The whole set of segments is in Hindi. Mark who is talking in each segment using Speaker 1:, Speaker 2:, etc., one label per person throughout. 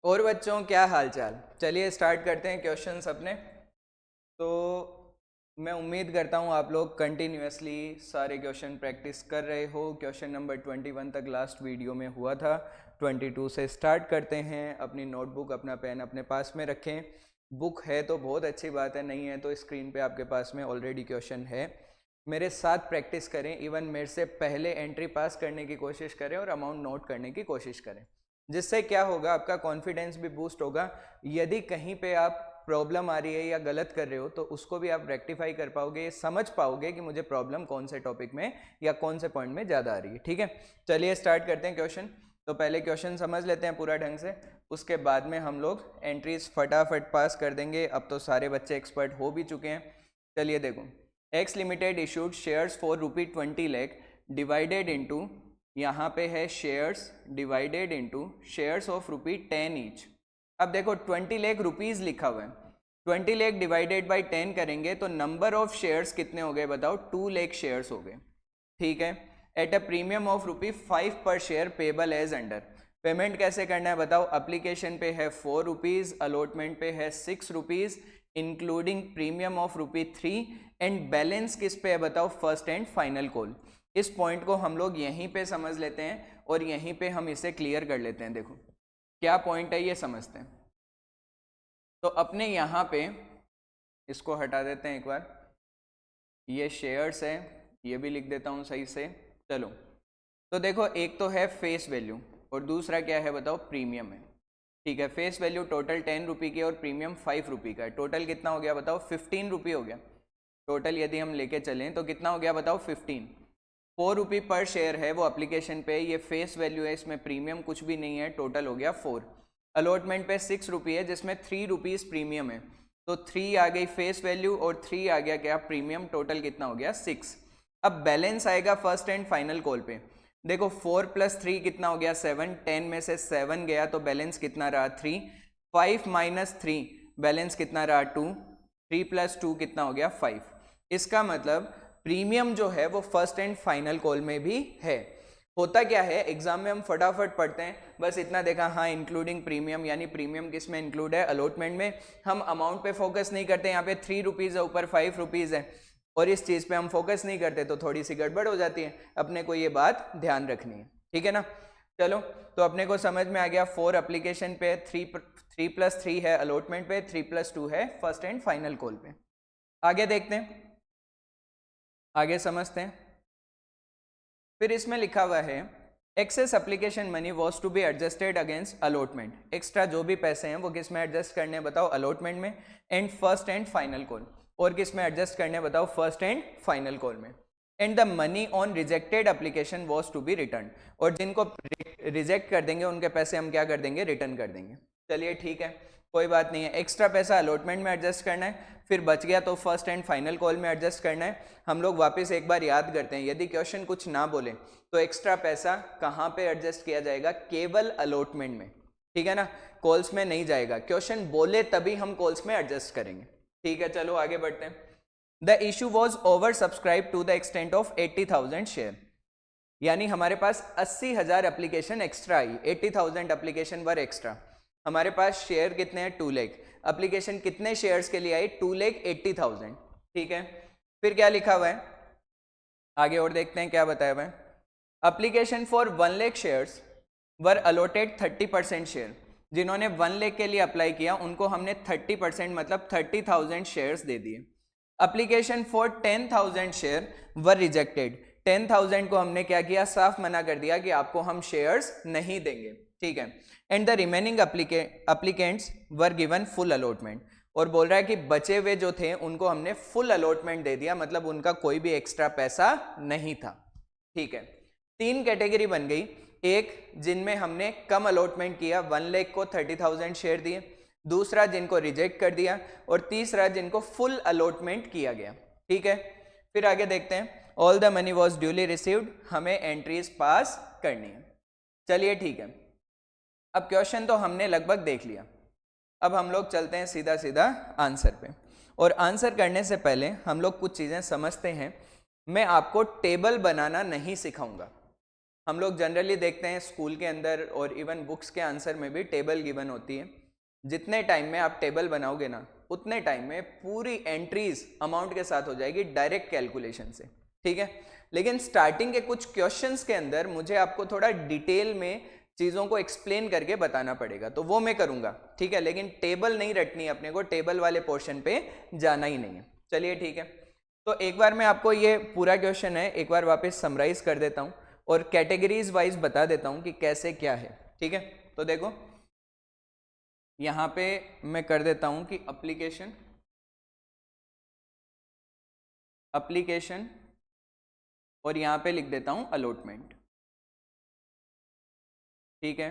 Speaker 1: और बच्चों क्या हाल चाल। चलिए स्टार्ट करते हैं क्वेश्चंस अपने। तो मैं उम्मीद करता हूँ आप लोग कंटिन्यूसली सारे क्वेश्चन प्रैक्टिस कर रहे हो। क्वेश्चन नंबर 21 तक लास्ट वीडियो में हुआ था। 22 से स्टार्ट करते हैं। अपनी नोटबुक अपना पेन अपने पास में रखें। बुक है तो बहुत अच्छी बात है, नहीं है तो स्क्रीन पे आपके पास में ऑलरेडी क्वेश्चन है। मेरे साथ प्रैक्टिस करें, इवन मेरे से पहले एंट्री पास करने की कोशिश करें और अमाउंट नोट करने की कोशिश करें। जिससे क्या होगा, आपका कॉन्फिडेंस भी बूस्ट होगा। यदि कहीं पे आप प्रॉब्लम आ रही है या गलत कर रहे हो तो उसको भी आप रेक्टिफाई कर पाओगे, समझ पाओगे कि मुझे प्रॉब्लम कौन से टॉपिक में या कौन से पॉइंट में ज़्यादा आ रही है। ठीक है, चलिए स्टार्ट करते हैं क्वेश्चन। तो पहले क्वेश्चन समझ लेते हैं पूरा ढंग से, उसके बाद में हम लोग एंट्रीज फटाफट पास कर देंगे। अब तो सारे बच्चे एक्सपर्ट हो भी चुके हैं। चलिए देखो, x limited issued shares for ₹20 lakh divided into, यहाँ पे है shares divided into shares of ₹10 each. अब देखो 20 लाख रुपीज़ लिखा हुआ है, 20 लाख डिवाइडेड बाई 10 करेंगे तो नंबर ऑफ शेयर्स कितने हो गए बताओ, 2 लाख शेयर्स हो गए। ठीक है, एट अ प्रीमियम ऑफ ₹5 पर share payable as under. Payment कैसे करना है बताओ, अप्लीकेशन पे है ₹4, अलॉटमेंट पे है ₹6 including premium of ₹3 and balance किस पे है बताओ, फर्स्ट एंड फाइनल कॉल। इस पॉइंट को हम लोग यहीं पे समझ लेते हैं और यहीं पे हम इसे क्लियर कर लेते हैं। देखो क्या पॉइंट है ये समझते हैं। तो अपने यहाँ पे इसको हटा देते हैं एक बार, ये शेयर्स है, ये भी लिख देता हूँ सही से। चलो तो देखो, एक तो है फेस वैल्यू और दूसरा क्या है बताओ, प्रीमियम है। ठीक है, फेस वैल्यू टोटल ₹10 की और प्रीमियम ₹5 का है। टोटल कितना हो गया बताओ, ₹15 हो गया। टोटल यदि हम लेके चलें तो कितना हो गया बताओ, 15। ₹4 पर शेयर है वो एप्लीकेशन पे, ये फेस वैल्यू है, इसमें प्रीमियम कुछ भी नहीं है, टोटल हो गया 4। अलॉटमेंट पे ₹6 है जिसमें ₹3 प्रीमियम है, तो 3 आ गई फेस वैल्यू और 3 आ गया क्या, प्रीमियम। टोटल कितना हो गया, 6। अब बैलेंस आएगा फर्स्ट एंड फाइनल कॉल पे। देखो 4 + 3 कितना हो गया, 7। 10 में से 7 गया तो बैलेंस कितना रहा, 3। 5 - 3 बैलेंस कितना रहा, 2। 3 + 2 कितना हो गया, 5। इसका मतलब प्रीमियम जो है वो फर्स्ट एंड फाइनल कॉल में भी है। होता क्या है, एग्जाम में हम फटाफट पढ़ते हैं, बस इतना देखा हाँ इंक्लूडिंग प्रीमियम, यानी प्रीमियम किस में इंक्लूड है, अलॉटमेंट में। हम अमाउंट पे फोकस नहीं करते, यहाँ पे ₹3 है, ऊपर ₹5 है, और इस चीज़ पे हम फोकस नहीं करते तो थोड़ी सी गड़बड़ हो जाती है। अपने को ये बात ध्यान रखनी है, ठीक है ना। चलो तो अपने को समझ में आ गया, 4 एप्लीकेशन पे, 3 + 3 है अलॉटमेंट पे, 3 + 2 है फर्स्ट एंड फाइनल कॉल पे। आगे देखते हैं, आगे समझते हैं। फिर इसमें लिखा हुआ है, excess application money was to be adjusted against allotment. Extra जो भी पैसे हैं वो किस में एडजस्ट करने बताओ, अलॉटमेंट में and first and final call. और किस में एडजस्ट करने बताओ, फर्स्ट एंड फाइनल कॉल में। And the money on rejected application was to be return. और जिनको रिजेक्ट कर देंगे उनके पैसे हम क्या कर देंगे, रिटर्न कर देंगे। चलिए ठीक है, कोई बात नहीं है। एक्स्ट्रा पैसा अलॉटमेंट में एडजस्ट करना है, फिर बच गया तो फर्स्ट एंड फाइनल कॉल में एडजस्ट करना है। हम लोग वापस एक बार याद करते हैं, यदि क्वेश्चन कुछ ना बोले तो एक्स्ट्रा पैसा कहाँ पे एडजस्ट किया जाएगा, केवल अलॉटमेंट में। ठीक है ना, कॉल्स में नहीं जाएगा। क्वेश्चन बोले तभी हम कॉल्स में एडजस्ट करेंगे। ठीक है, चलो आगे बढ़ते हैं। The issue was over subscribe to the extent of 80,000 share. यानी हमारे पास 80,000 एप्लीकेशन एक्स्ट्रा आई, 80,000 एप्लीकेशन वर एक्स्ट्रा। हमारे पास शेयर कितने हैं, 2 लाख। एप्लीकेशन कितने शेयर्स के लिए आई, 2,80,000। ठीक है, फिर क्या लिखा हुआ है आगे और देखते हैं क्या बताया हुआ है। Application for 1 lakh shares were allotted 30% share. जिन्होंने 1 लाख के लिए अप्लाई किया उनको हमने 30% मतलब 30,000 शेयर्स दे दिए। Application for 10,000 share were rejected. 10,000 को हमने क्या किया, साफ मना कर दिया कि आपको हम शेयर्स नहीं देंगे। ठीक है, and the remaining applicants were given full allotment. और बोल रहा है कि बचे हुए जो थे उनको हमने फुल अलॉटमेंट दे दिया, मतलब उनका कोई भी एक्स्ट्रा पैसा नहीं था। ठीक है, 3 कैटेगरी बन गई। एक जिनमें हमने कम अलॉटमेंट किया, 1 लाख को 30,000 शेयर दिए। दूसरा जिनको रिजेक्ट कर दिया, और तीसरा जिनको फुल अलॉटमेंट किया गया। ठीक है, फिर आगे देखते हैं। All the money was duly received, हमें एंट्रीज पास करनी है। चलिए ठीक है, अब क्वेश्चन तो हमने लगभग देख लिया। अब हम लोग चलते हैं सीधा सीधा आंसर पे। और आंसर करने से पहले हम लोग कुछ चीज़ें समझते हैं। मैं आपको टेबल बनाना नहीं सिखाऊंगा, हम लोग जनरली देखते हैं स्कूल के अंदर और इवन बुक्स के आंसर में भी टेबल गिवन होती है। जितने टाइम में आप टेबल बनाओगे ना उतने टाइम में पूरी एंट्रीज अमाउंट के साथ हो जाएगी डायरेक्ट कैलकुलेशन से, ठीक है। लेकिन स्टार्टिंग के कुछ क्वेश्चंस के अंदर मुझे आपको थोड़ा डिटेल में चीज़ों को एक्सप्लेन करके बताना पड़ेगा, तो वो मैं करूँगा, ठीक है। लेकिन टेबल नहीं रटनी है अपने को, टेबल वाले पोर्शन पे जाना ही नहीं है। चलिए ठीक है, तो एक बार मैं आपको ये पूरा क्वेश्चन है एक बार वापस समराइज कर देता हूँ और कैटेगरीज वाइज बता देता हूँ कि कैसे क्या है, ठीक है। तो देखो यहाँ पे मैं कर देता हूँ कि एप्लीकेशन और यहाँ पे लिख देता हूँ अलॉटमेंट, ठीक है।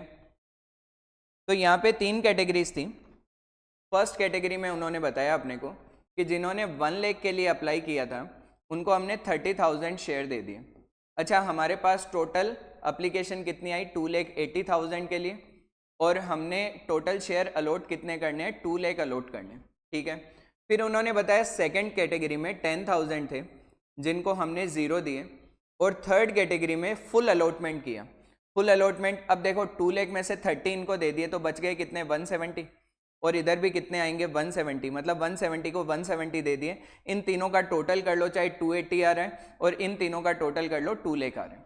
Speaker 1: तो यहाँ पे 3 कैटेगरीज थी। फर्स्ट कैटेगरी में उन्होंने बताया अपने को कि जिन्होंने 1 लाख के लिए अप्लाई किया था उनको हमने 30,000 शेयर दे दिए। अच्छा, हमारे पास टोटल एप्लीकेशन कितनी आई 2,80,000 के लिए और हमने टोटल शेयर अलॉट कितने करने हैं 2 लाख अलॉट करने हैं, ठीक है। फिर उन्होंने बताया सेकंड कैटेगरी में 10,000 थे जिनको हमने 0 दिए और थर्ड कैटेगरी में फुल अलॉटमेंट किया। फुल अलॉटमेंट, अब देखो 2 लाख में से 30 इनको दे दिए तो बच गए कितने 170 और इधर भी कितने आएंगे 170, मतलब 170 को 170 दे दिए। इन तीनों का टोटल कर लो, चाहे 280 आ रहा है और इन तीनों का टोटल कर लो 2 लाख आ रहा है,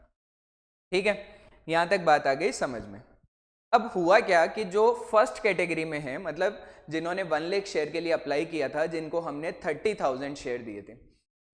Speaker 1: ठीक है। यहाँ तक बात आ गई समझ में। अब हुआ क्या कि जो फर्स्ट कैटेगरी में है, मतलब जिन्होंने 1 लाख शेयर के लिए अप्लाई किया था, जिनको हमने 30,000 शेयर दिए थे,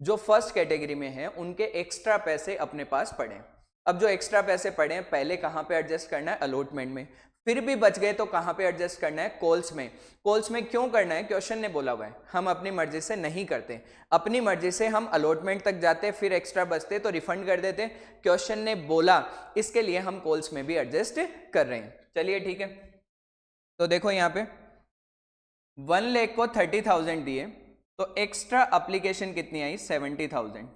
Speaker 1: जो फर्स्ट कैटेगरी में है उनके एक्स्ट्रा पैसे अपने पास पड़े। अब जो एक्स्ट्रा पैसे पड़े हैं पहले कहाँ पे एडजस्ट करना है अलॉटमेंट में, फिर भी बच गए तो कहाँ पे एडजस्ट करना है कॉल्स में। कॉल्स में क्यों करना है, क्वेश्चन ने बोला हुआ है, हम अपनी मर्जी से नहीं करते। अपनी मर्जी से हम अलॉटमेंट तक जाते, फिर एक्स्ट्रा बचते तो रिफंड कर देते। क्वेश्चन ने बोला, इसके लिए हम कॉल्स में भी एडजस्ट कर रहे हैं। चलिए ठीक है, तो देखो यहाँ पे 1 लाख को 30,000 दिए तो एक्स्ट्रा एप्लीकेशन कितनी आई 70,000।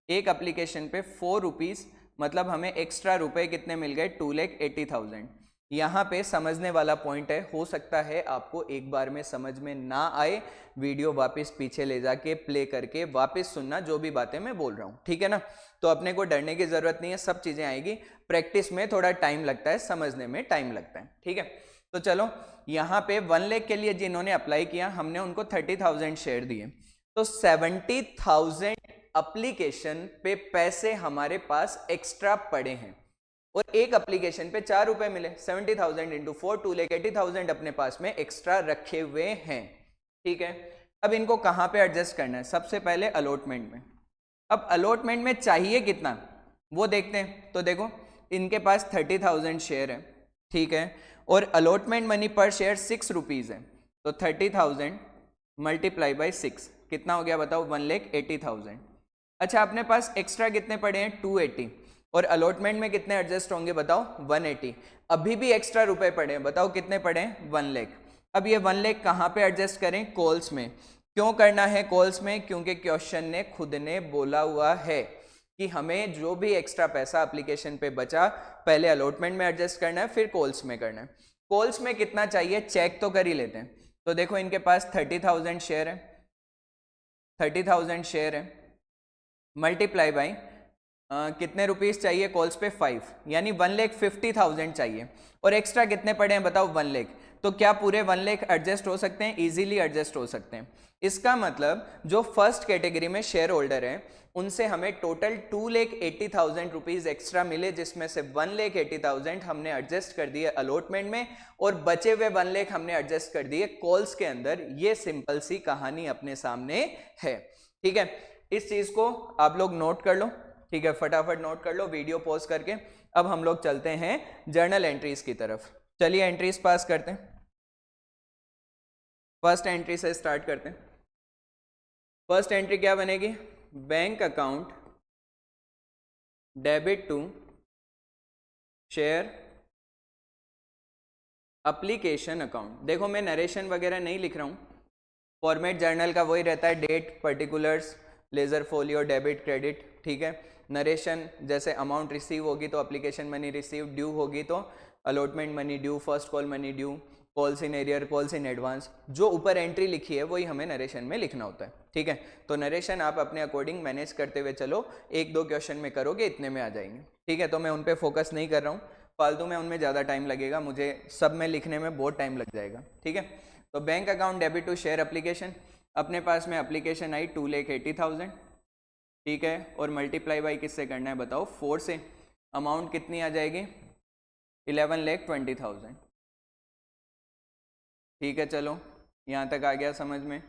Speaker 1: एक एप्लीकेशन पे 4 रुपीज़, मतलब हमें एक्स्ट्रा रुपए कितने मिल गए 2,80,000। यहाँ पे समझने वाला पॉइंट है, हो सकता है आपको एक बार में समझ में ना आए, वीडियो वापस पीछे ले जाके प्ले करके वापस सुनना जो भी बातें मैं बोल रहा हूँ, ठीक है ना। तो अपने को डरने की जरूरत नहीं है, सब चीजें आएगी। प्रैक्टिस में थोड़ा टाइम लगता है, समझने में टाइम लगता है, ठीक है। तो चलो यहाँ पे 1 लाख के लिए जिन्होंने अप्लाई किया हमने उनको 30,000 शेयर दिए, तो 70,000 एप्लीकेशन पे पैसे हमारे पास एक्स्ट्रा पड़े हैं और एक एप्लीकेशन पे 4 रुपए मिले। 70,000 इंटू 4 2,80,000 अपने पास में एक्स्ट्रा रखे हुए हैं, ठीक है। अब इनको कहाँ पे एडजस्ट करना है, सबसे पहले अलॉटमेंट में। अब अलॉटमेंट में चाहिए कितना वो देखते हैं। तो देखो इनके पास 30,000 शेयर है, ठीक है, और अलॉटमेंट मनी पर शेयर 6 रुपीज़ है, तो 30,000 मल्टीप्लाई बाई 6 कितना हो गया बताओ 1,80,000। अच्छा, अपने पास एक्स्ट्रा कितने पड़े हैं 280 और अलॉटमेंट में कितने एडजस्ट होंगे बताओ 180। अभी भी एक्स्ट्रा रुपए पड़े हैं, बताओ कितने पड़े हैं 1 लाख। अब ये 1 लाख कहाँ पे एडजस्ट करें, कॉल्स में। क्यों करना है कॉल्स में, क्योंकि क्वेश्चन ने खुद ने बोला हुआ है कि हमें जो भी एक्स्ट्रा पैसा एप्लीकेशन पे बचा पहले अलॉटमेंट में एडजस्ट करना है, फिर कॉल्स में करना है। कॉल्स में कितना चाहिए चेक तो कर ही लेते हैं। तो देखो इनके पास 30,000 शेयर है, 30,000 शेयर है, मल्टीप्लाई बाई कितने रुपीस चाहिए कॉल्स पे 5, यानी 1,50,000 चाहिए और एक्स्ट्रा कितने पड़े हैं बताओ 1 लाख। तो क्या पूरे 1 लाख एडजस्ट हो सकते हैं, इजीली एडजस्ट हो सकते हैं। इसका मतलब जो फर्स्ट कैटेगरी में शेयर होल्डर है उनसे हमें टोटल 2,80,000 रुपीज एक्स्ट्रा मिले, जिसमें से 1,80,000 हमने एडजस्ट कर दिए अलॉटमेंट में और बचे हुए 1 लाख हमने एडजस्ट कर दिए कॉल्स के अंदर। ये सिंपल सी कहानी अपने सामने है, ठीक है। इस चीज को आप लोग नोट कर लो, ठीक है, फटाफट नोट कर लो वीडियो पॉज करके। अब हम लोग चलते हैं जर्नल एंट्रीज की तरफ। चलिए एंट्रीज पास करते हैं, फर्स्ट एंट्री से स्टार्ट करते हैं। फर्स्ट एंट्री क्या बनेगी, bank account debit to share application account. देखो मैं नरेशन वगैरह नहीं लिख रहा हूँ, फॉर्मेट जर्नल का वही रहता है, date, particulars, ledger folio, debit, credit, ठीक है। नरेशन जैसे अमाउंट रिसीव होगी तो एप्लीकेशन मनी रिसीव, ड्यू होगी तो allotment money due, first call money due, calls in arrear, calls in advance, जो ऊपर एंट्री लिखी है वही हमें नरेशन में लिखना होता है, ठीक है। तो नरेशन आप अपने अकॉर्डिंग मैनेज करते हुए चलो, एक दो क्वेश्चन में करोगे इतने में आ जाएंगे, ठीक है। तो मैं उन पर फोकस नहीं कर रहा हूँ, फालतू में उनमें ज़्यादा टाइम लगेगा, मुझे सब में लिखने में बहुत टाइम लग जाएगा, ठीक है। तो bank account debit to share application, अपने पास में एप्लीकेशन आई 2,80,000, ठीक है, और मल्टीप्लाई बाई किससे करना है बताओ, 4 से। अमाउंट कितनी आ जाएगी, 11,20,000, ठीक है। चलो यहाँ तक आ गया समझ में।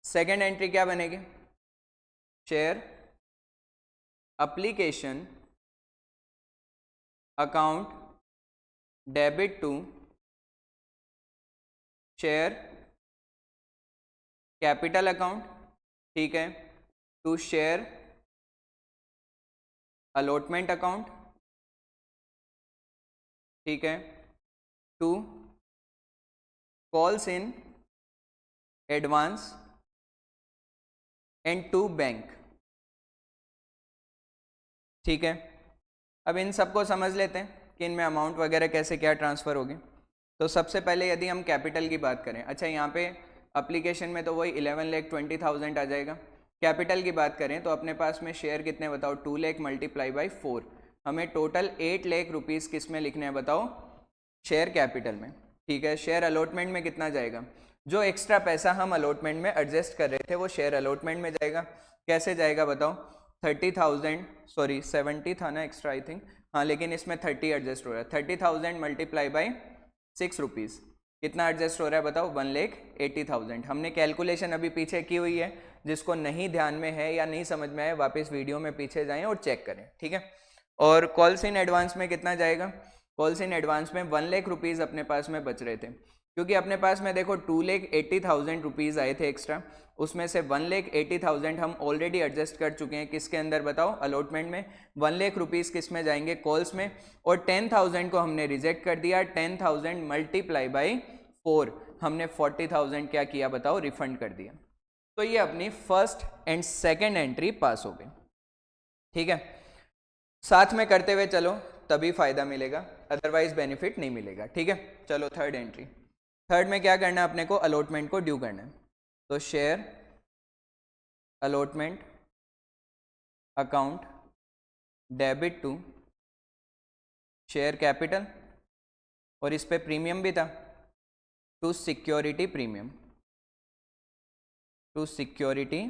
Speaker 1: सेकेंड एंट्री क्या बनेगी, share application account debit to share capital account, ठीक है, टू शेयर अलॉटमेंट अकाउंट, ठीक है, to calls in advance and to bank, ठीक है। अब इन सबको समझ लेते हैं कि इनमें अमाउंट वगैरह कैसे क्या ट्रांसफ़र होगी। तो सबसे पहले यदि हम कैपिटल की बात करें, अच्छा यहाँ पे एप्लीकेशन में तो वही 11,20,000 आ जाएगा। कैपिटल की बात करें तो अपने पास में शेयर कितने बताओ, 2 लाख मल्टीप्लाई बाई 4, हमें टोटल 8 लाख रुपीज़ किस में लिखने हैं बताओ, शेयर कैपिटल में, ठीक है। शेयर अलॉटमेंट में कितना जाएगा, जो एक्स्ट्रा पैसा हम अलॉटमेंट में एडजस्ट कर रहे थे वो शेयर अलॉटमेंट में जाएगा। कैसे जाएगा बताओ, 30,000, सॉरी 70 था ना एक्स्ट्रा आई थिंक, हाँ, लेकिन इसमें 30 एडजस्ट हो रहा है। 30,000 मल्टीप्लाई बाई 6 रुपीज़, कितना एडजस्ट हो रहा है बताओ, 1,80,000। हमने कैलकुलेशन अभी पीछे की हुई है, जिसको नहीं ध्यान में है या नहीं समझ में आए वापस वीडियो में पीछे जाएं और चेक करें, ठीक है। और कॉल्स इन एडवांस में कितना जाएगा, कॉल्स इन एडवांस में 1 लाख रुपीज़ अपने पास में बच रहे थे, क्योंकि अपने पास में देखो 2,80,000 रुपीज़ आए थे एक्स्ट्रा, उसमें से 1,80,000 हम ऑलरेडी एडजस्ट कर चुके हैं किसके अंदर बताओ, अलॉटमेंट में। 1 लाख रुपीज़ किस में जाएंगे, कॉल्स में, और 10,000 को हमने रिजेक्ट कर दिया। 10,000 मल्टीप्लाई बाई 4, हमने 40,000 क्या किया बताओ, रिफंड कर दिया। तो ये अपनी फर्स्ट एंड सेकेंड एंट्री पास हो गई, ठीक है। साथ में करते हुए चलो तभी फायदा मिलेगा, अदरवाइज बेनिफिट नहीं मिलेगा, ठीक है। चलो थर्ड एंट्री, थर्ड में क्या करना है अपने को, अलॉटमेंट को ड्यू करना है। तो share allotment account debit to share capital, और इस पे प्रीमियम भी था, to security premium, to security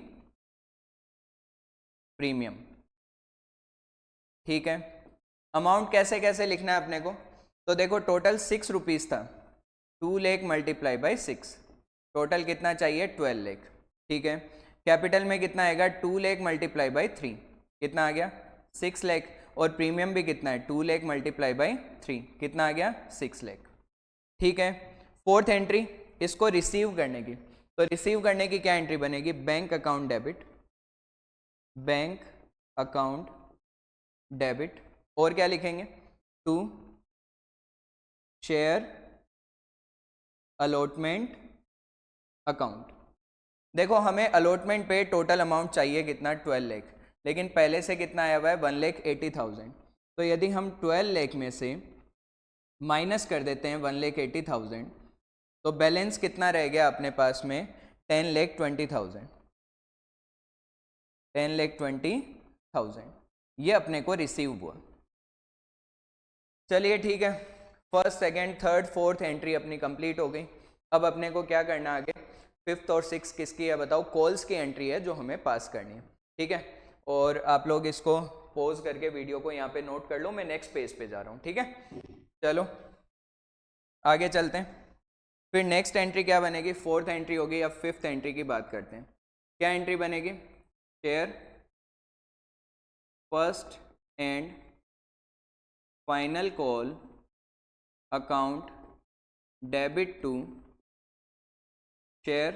Speaker 1: premium, ठीक है। अमाउंट कैसे कैसे लिखना है अपने को, तो देखो टोटल 6 रुपीज़ था, 2 लाख मल्टीप्लाई बाई 6, टोटल कितना चाहिए 12 लाख, ठीक है। कैपिटल में कितना आएगा, 2 लाख मल्टीप्लाई बाई 3, कितना आ गया 6 लाख, और प्रीमियम भी कितना है 2 लाख मल्टीप्लाई बाई 3, कितना आ गया 6 लाख, ठीक है। फोर्थ एंट्री, इसको रिसीव करने की, तो रिसीव करने की क्या एंट्री बनेगी, bank account debit, bank account debit, और क्या लिखेंगे, टू शेयर अलॉटमेंट अकाउंट। देखो हमें अलॉटमेंट पे टोटल अमाउंट चाहिए कितना, 12 लाख, लेकिन पहले से कितना आया हुआ है 1,80,000। तो यदि हम 12 लाख में से माइनस कर देते हैं 1,80,000, तो बैलेंस कितना रह गया अपने पास में, 10,20,000, 10,20,000, ये अपने को रिसीव हुआ। चलिए ठीक है, first second third fourth entry अपनी कंप्लीट हो गई। अब अपने को क्या करना आगे, फिफ्थ और सिक्स किसकी है बताओ, कॉल्स की एंट्री है जो हमें पास करनी है, ठीक है। और आप लोग इसको पॉज करके वीडियो को यहाँ पे नोट कर लो, मैं नेक्स्ट पेज पे जा रहा हूँ, ठीक है। चलो आगे चलते हैं, फिर नेक्स्ट एंट्री क्या बनेगी, फोर्थ एंट्री होगी। अब फिफ्थ एंट्री की बात करते हैं, क्या एंट्री बनेगी, share first and final call account debit to share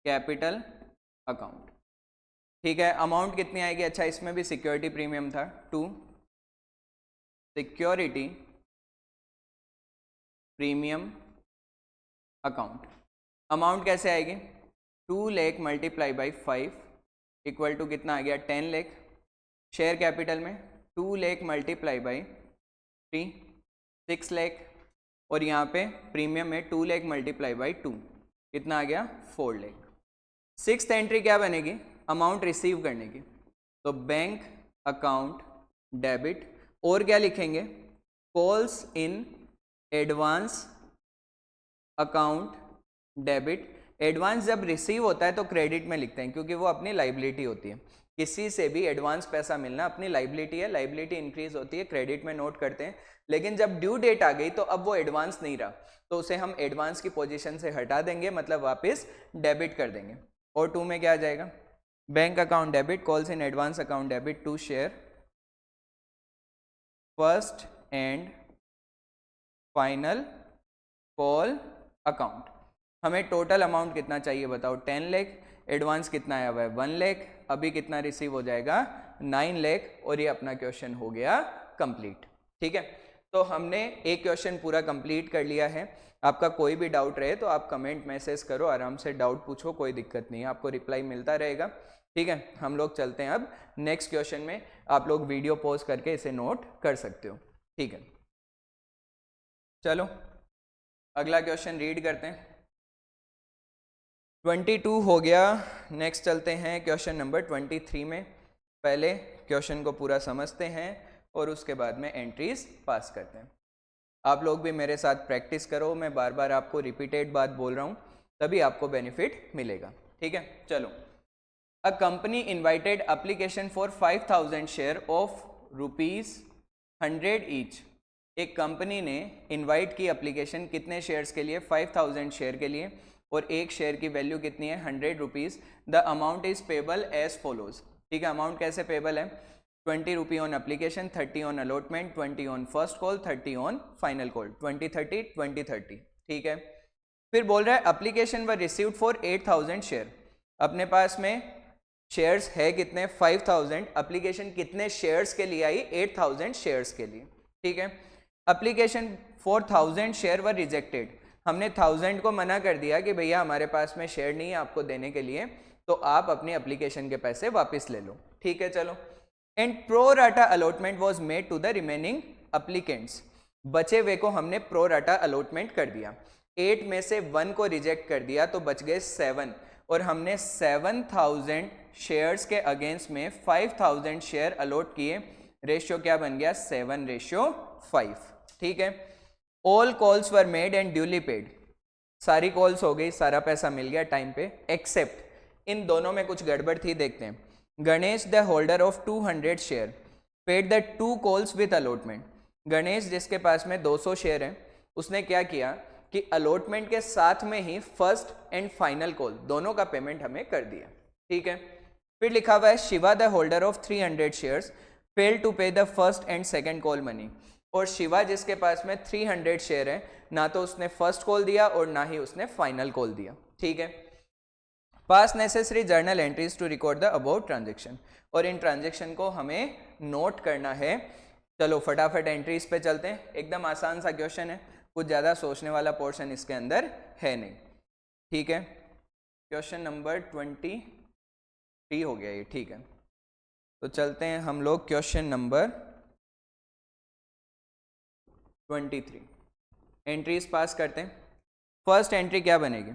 Speaker 1: capital account, ठीक है। अमाउंट कितनी आएगी, अच्छा इसमें भी सिक्योरिटी प्रीमियम था, to security premium account. Amount कैसे आएगी, 2 lakh multiply by 5 equal to कितना आ गया 10 लाख। शेयर कैपिटल में 2 लाख मल्टीप्लाई बाई 3 6 लाख, और यहाँ पे प्रीमियम है 2 लाख मल्टीप्लाई बाई 2, कितना आ गया 4 लाख। सिक्स्थ एंट्री क्या बनेगी, अमाउंट रिसीव करने की, तो बैंक अकाउंट डेबिट, और क्या लिखेंगे, calls in advance account debit. Advance जब रिसीव होता है तो क्रेडिट में लिखते हैं क्योंकि वो अपनी लाइबिलिटी होती है, किसी से भी एडवांस पैसा मिलना अपनी लाइबिलिटी है, लाइबिलिटी इंक्रीज होती है, क्रेडिट में नोट करते हैं। लेकिन जब ड्यू डेट आ गई तो अब वो एडवांस नहीं रहा, तो उसे हम एडवांस की पोजीशन से हटा देंगे, मतलब वापस डेबिट कर देंगे। और 2 में क्या आ जाएगा, bank account debit, calls in advance account debit to share first and final call account. हमें टोटल अमाउंट कितना चाहिए बताओ, 10 लाख, एडवांस कितना आया हुआ है 1 लाख, अभी कितना रिसीव हो जाएगा 9 लाख, और ये अपना क्वेश्चन हो गया कंप्लीट। ठीक है, तो हमने एक क्वेश्चन पूरा कंप्लीट कर लिया है। आपका कोई भी डाउट रहे तो आप कमेंट मैसेज करो, आराम से डाउट पूछो, कोई दिक्कत नहीं है, आपको रिप्लाई मिलता रहेगा। ठीक है, हम लोग चलते हैं अब नेक्स्ट क्वेश्चन में, आप लोग वीडियो पॉज करके इसे नोट कर सकते हो। ठीक है, चलो अगला क्वेश्चन रीड करते हैं। 22 हो गया, नेक्स्ट चलते हैं क्वेश्चन नंबर 23 में। पहले क्वेश्चन को पूरा समझते हैं और उसके बाद में एंट्रीज पास करते हैं। आप लोग भी मेरे साथ प्रैक्टिस करो, मैं बार बार आपको रिपीटेड बात बोल रहा हूँ, तभी आपको बेनिफिट मिलेगा। ठीक है, चलो। A company invited application for 5000 share of ₹100 each. एक कंपनी ने इनवाइट की एप्लीकेशन कितने शेयर्स के लिए, 5000 शेयर के लिए, और एक शेयर की वैल्यू कितनी है 100 rupees. The amount is payable as follows. ठीक है, अमाउंट कैसे पेबल है, 20 rupee on application, 30 on allotment, 20 on first call, 30 on final call, 20-30 20-30। ठीक है, फिर बोल रहा है application were received for 8000 share. अपने पास में शेयर्स है कितने 5000, एप्लीकेशन कितने शेयर्स के लिए आई 8000 शेयर्स के लिए। ठीक है, application for 1000 share were rejected. हमने 1000 को मना कर दिया कि भैया हमारे पास में शेयर नहीं है आपको देने के लिए, तो आप अपनी एप्लीकेशन के पैसे वापस ले लो। ठीक है, चलो। And pro rata allotment was made to the remaining applicants. बचे हुए को हमने प्रो राटा अलॉटमेंट कर दिया, 8 में से 1 को रिजेक्ट कर दिया तो बच गए 7, और हमने 7000 शेयर्स के अगेंस्ट में 5000 शेयर अलॉट किए। रेशियो क्या बन गया 7:5। ठीक है, all calls were made and duly paid. सारी कॉल्स हो गई, सारा पैसा मिल गया टाइम पे, एक्सेप्ट इन दोनों में कुछ गड़बड़ थी, देखते हैं। Ganesh the holder of 200 share paid the 2 calls with allotment. Ganesh जिसके पास में 200 शेयर है, उसने क्या किया कि अलॉटमेंट के साथ में ही फर्स्ट एंड फाइनल कॉल दोनों का पेमेंट हमें कर दिया। ठीक है, फिर लिखा हुआ है Shiva the holder of 300 shares fail to pay the first and second call money. और शिवा जिसके पास में 300 शेयर है, ना तो उसने फर्स्ट कॉल दिया और ना ही उसने फाइनल कॉल दिया। ठीक है, pass necessary journal entries to record the about transaction. और इन ट्रांजेक्शन को हमें नोट करना है। चलो फटाफट एंट्रीज पे चलते हैं, एकदम आसान सा क्वेश्चन है, कुछ ज़्यादा सोचने वाला पोर्शन इसके अंदर है नहीं। ठीक है, क्वेश्चन नंबर 23 हो गया ये। ठीक है, तो चलते हैं हम लोग क्वेश्चन नंबर 23। एंट्रीज पास करते हैं। फर्स्ट एंट्री क्या बनेगी,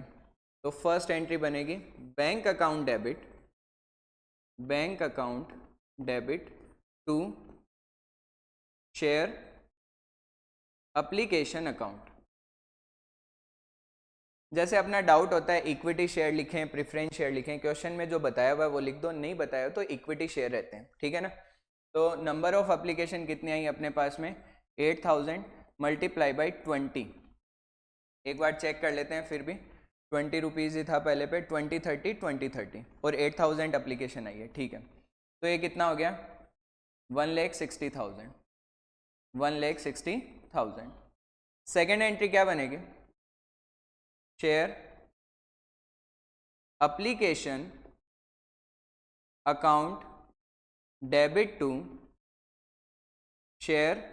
Speaker 1: तो फर्स्ट एंट्री बनेगी bank account debit, bank account debit to share application account. जैसे अपना डाउट होता है इक्विटी शेयर लिखें, प्रेफरेंस शेयर लिखें, क्वेश्चन में जो बताया हुआ है वो लिख दो, नहीं बताया तो इक्विटी शेयर रहते हैं। ठीक है ना, तो नंबर ऑफ एप्लीकेशन कितनी आई अपने पास में 8000 मल्टीप्लाई बाई 20। एक बार चेक कर लेते हैं, फिर भी 20 रुपीज़ ही था पहले पे, 20-30 20-30 और 8000 एप्लीकेशन आई है। ठीक है, तो ये कितना हो गया 1,60,000, 1,60,000। सेकेंड एंट्री क्या बनेगी, share application account debit to share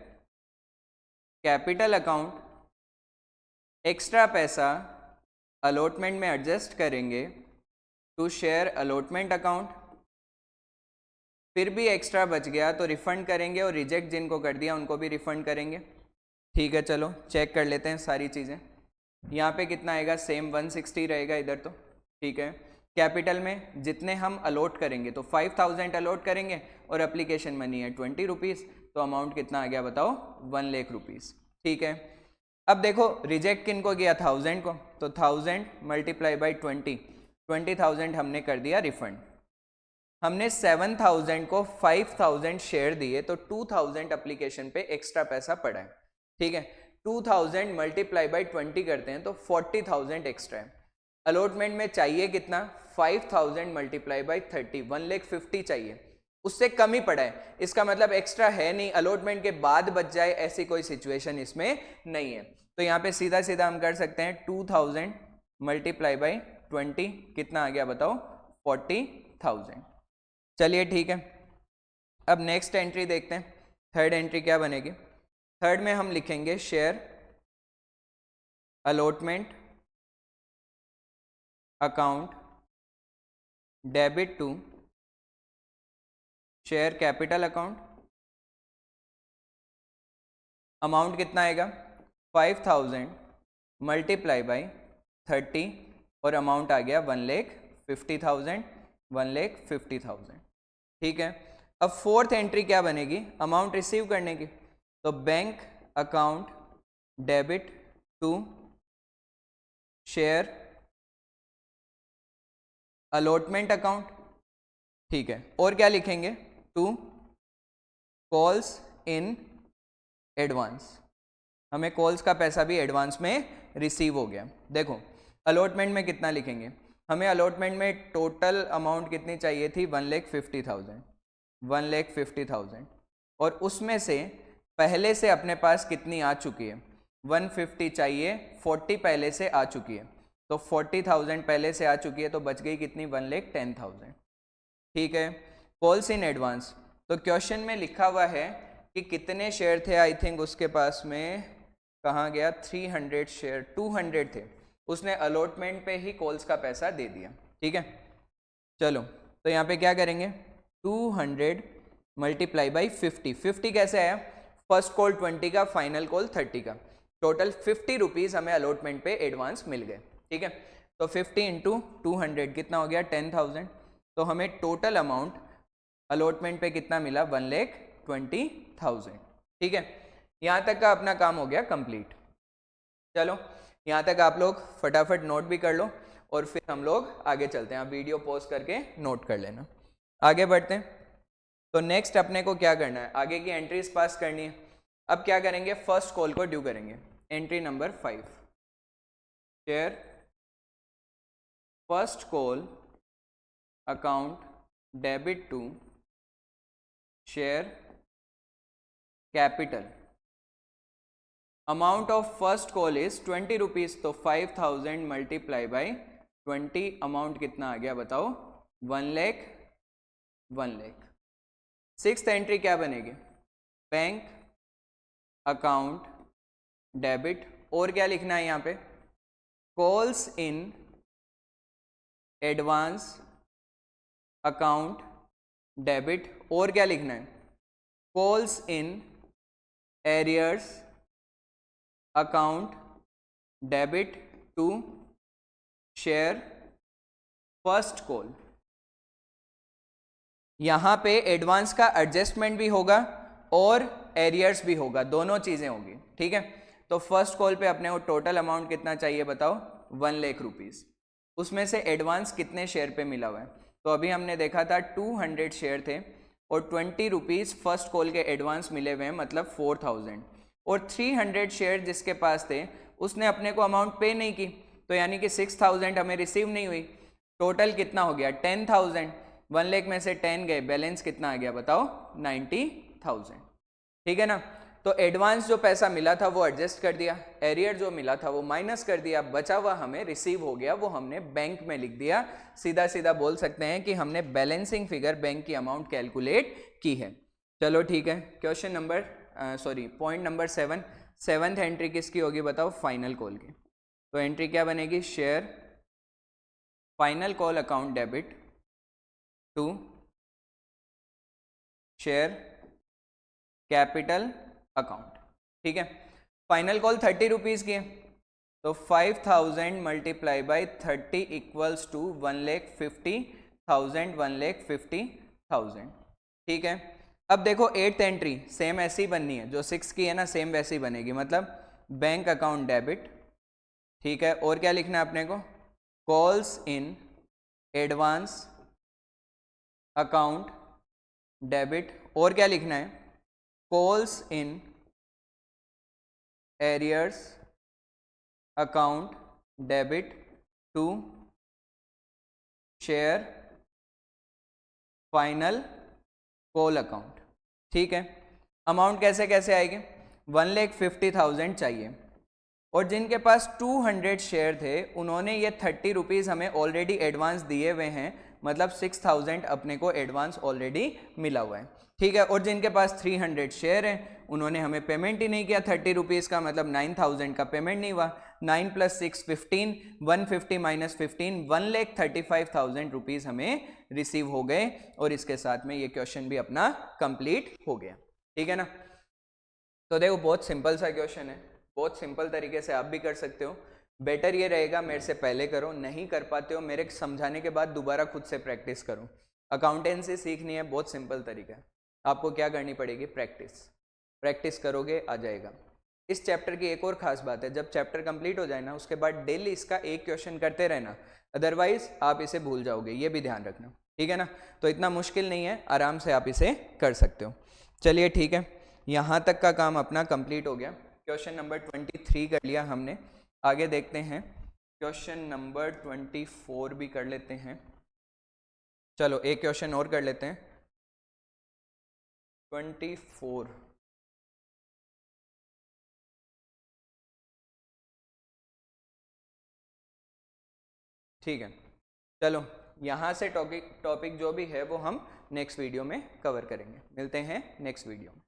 Speaker 1: capital account. Extra पैसा अलॉटमेंट में एडजस्ट करेंगे टू शेयर अलॉटमेंट अकाउंट। फिर भी एक्स्ट्रा बच गया तो रिफंड करेंगे, और रिजेक्ट जिनको कर दिया उनको भी रिफंड करेंगे। ठीक है, चलो चेक कर लेते हैं सारी चीज़ें। यहाँ पे कितना आएगा, सेम 160 रहेगा इधर तो, ठीक है। कैपिटल में जितने हम अलॉट करेंगे तो 5000 अलॉट करेंगे और एप्लीकेशन मनी है 20 रुपीज़, तो अमाउंट कितना आ गया बताओ, 1 लाख रुपीज़, ठीक है। अब देखो रिजेक्ट किन को किया, 1000 को, तो 1000 मल्टीप्लाई बाई 20,000 हमने कर दिया रिफंड। हमने 7000 को 5000 शेयर दिए तो 2000 एप्लीकेशन पे एक्स्ट्रा पैसा पड़ा है, ठीक है। 2000 मल्टीप्लाई बाई 20 करते हैं तो 40,000 एक्स्ट्रा है। अलॉटमेंट में चाहिए कितना, 5000 मल्टीप्लाई बाई 30, 1,50,000 चाहिए, उससे कम ही पड़ा है, इसका मतलब एक्स्ट्रा है नहीं, अलॉटमेंट के बाद बच जाए ऐसी कोई सिचुएशन इसमें नहीं है। तो यहाँ पे सीधा सीधा हम कर सकते हैं 2000 मल्टीप्लाई बाई 20 कितना आ गया बताओ, 40,000। चलिए ठीक है, अब नेक्स्ट एंट्री देखते हैं, थर्ड एंट्री क्या बनेगी। थर्ड में हम लिखेंगे share allotment account debit to share capital account. Amount कितना आएगा, 5000 मल्टीप्लाई बाई 30 और अमाउंट आ गया 1,50,000, 1,50,000, ठीक है। अब फोर्थ एंट्री क्या बनेगी, अमाउंट रिसीव करने की, तो bank account debit to share allotment account, ठीक है। और क्या लिखेंगे, टू कॉल्स इन एडवांस, हमें कॉल्स का पैसा भी एडवांस में रिसीव हो गया। देखो अलॉटमेंट में कितना लिखेंगे, हमें अलॉटमेंट में टोटल अमाउंट कितनी चाहिए थी, 1,50,000, 1,50,000, और उसमें से पहले से अपने पास कितनी आ चुकी है, 150 चाहिए, 40 पहले से आ चुकी है, तो 40,000 पहले से आ चुकी है, तो बच गई कितनी, 1,10,000, ठीक है। कॉल्स इन एडवांस, तो क्वेश्चन में लिखा हुआ है कि कितने शेयर थे, आई थिंक उसके पास में कहाँ गया, 300 शेयर, 200 थे, उसने अलॉटमेंट पे ही कॉल्स का पैसा दे दिया, ठीक है। चलो तो यहाँ पे क्या करेंगे, 200 मल्टीप्लाई बाई 50, 50 कैसे आया, फर्स्ट कॉल 20 का, फाइनल कॉल 30 का, टोटल 50 रुपीज़ हमें अलॉटमेंट पे एडवांस मिल गए, ठीक है। तो 50 इंटू 200 कितना हो गया, 10,000, तो हमें टोटल अमाउंट अलॉटमेंट पे कितना मिला, 1,20,000, ठीक है। यहाँ तक का अपना काम हो गया कंप्लीट। चलो यहाँ तक आप लोग फटाफट नोट भी कर लो और फिर हम लोग आगे चलते हैं, आप वीडियो पॉज करके नोट कर लेना। आगे बढ़ते हैं, तो नेक्स्ट अपने को क्या करना है, आगे की एंट्रीज पास करनी है। अब क्या करेंगे, फर्स्ट कॉल को ड्यू करेंगे, entry number 5, share first call account debit to share capital. Amount of first call is 20 rupees, तो 5000 मल्टीप्लाई बाई 20, अमाउंट कितना आ गया बताओ, 1 लाख, 1 लाख। सिक्स्थ एंट्री क्या बनेगी, बैंक अकाउंट डेबिट, और क्या लिखना है यहाँ पे, calls in advance account debit, और क्या लिखना है, calls in arrears account debit to share first call. यहाँ पे एडवांस का एडजस्टमेंट भी होगा और एरियर्स भी होगा, दोनों चीज़ें होगी, ठीक है। तो फर्स्ट कॉल पे अपने को टोटल अमाउंट कितना चाहिए बताओ, 1 लाख रुपीज़, उसमें से एडवांस कितने शेयर पे मिला हुआ है, तो अभी हमने देखा था 200 शेयर थे और 20 रुपीज़ फर्स्ट कॉल के एडवांस मिले हुए हैं, मतलब 4000, और 300 शेयर जिसके पास थे उसने अपने को अमाउंट पे नहीं की, तो यानी कि 6000 हमें रिसीव नहीं हुई। टोटल कितना हो गया, 10,000, 1 लाख में से 10 गए, बैलेंस कितना आ गया बताओ, 90,000, ठीक है ना। तो एडवांस जो पैसा मिला था वो एडजस्ट कर दिया, एरियर जो मिला था वो माइनस कर दिया, बचा हुआ हमें रिसीव हो गया, वो हमने बैंक में लिख दिया। सीधा सीधा बोल सकते हैं कि हमने बैलेंसिंग फिगर बैंक की अमाउंट कैलकुलेट की है। चलो ठीक है, question number point number 7, seventh entry किसकी होगी बताओ, फाइनल कॉल की। तो एंट्री क्या बनेगी, share final call account debit to share capital account, ठीक है। फाइनल कॉल 30 रुपीज़ की है, तो 5000 मल्टीप्लाई बाई 30 इक्वल्स टू 1,50,000, 1,50,000। ठीक है, अब देखो 8th एंट्री सेम ऐसी ही बननी है, जो 6 की है ना सेम वैसी ही बनेगी, मतलब बैंक अकाउंट डेबिट। ठीक है, और क्या लिखना है अपने को, calls in advance account debit, और क्या लिखना है, calls in arrears account debit to share final call account. ठीक है, अमाउंट कैसे कैसे आएगी, 1,50,000 चाहिए, और जिनके पास 200 शेयर थे उन्होंने ये 30 रुपीज़ हमें ऑलरेडी एडवांस दिए हुए हैं, मतलब 6,000 अपने को एडवांस ऑलरेडी मिला हुआ है। ठीक है, और जिनके पास 300 शेयर हैं उन्होंने हमें पेमेंट ही नहीं किया 30 रुपीज़ का, मतलब 9,000 का पेमेंट नहीं हुआ। 9 + 6 15, 150 - 15, 1,35,000 रुपीज़ हमें रिसीव हो गए, और इसके साथ में ये क्वेश्चन भी अपना कंप्लीट हो गया। ठीक है ना, तो देखो बहुत सिंपल सा क्वेश्चन है, बहुत सिंपल तरीके से आप भी कर सकते हो। बेटर ये रहेगा मेरे से पहले करो, नहीं कर पाते हो मेरे समझाने के बाद दोबारा खुद से प्रैक्टिस करो। अकाउंटेंसी सीखनी है, बहुत सिंपल तरीका है, आपको क्या करनी पड़ेगी, प्रैक्टिस। प्रैक्टिस करोगे आ जाएगा। इस चैप्टर की एक और ख़ास बात है, जब चैप्टर कंप्लीट हो जाए ना उसके बाद डेली इसका एक क्वेश्चन करते रहना, अदरवाइज आप इसे भूल जाओगे, ये भी ध्यान रखना। ठीक है ना, तो इतना मुश्किल नहीं है, आराम से आप इसे कर सकते हो। चलिए ठीक है, यहाँ तक का काम अपना कंप्लीट हो गया। क्वेश्चन नंबर 23 कर लिया हमने, आगे देखते हैं क्वेश्चन नंबर 24 भी कर लेते हैं। चलो एक क्वेश्चन और कर लेते हैं, 24। ठीक है, चलो यहाँ से टॉपिक जो भी है वो हम नेक्स्ट वीडियो में कवर करेंगे। मिलते हैं नेक्स्ट वीडियो में।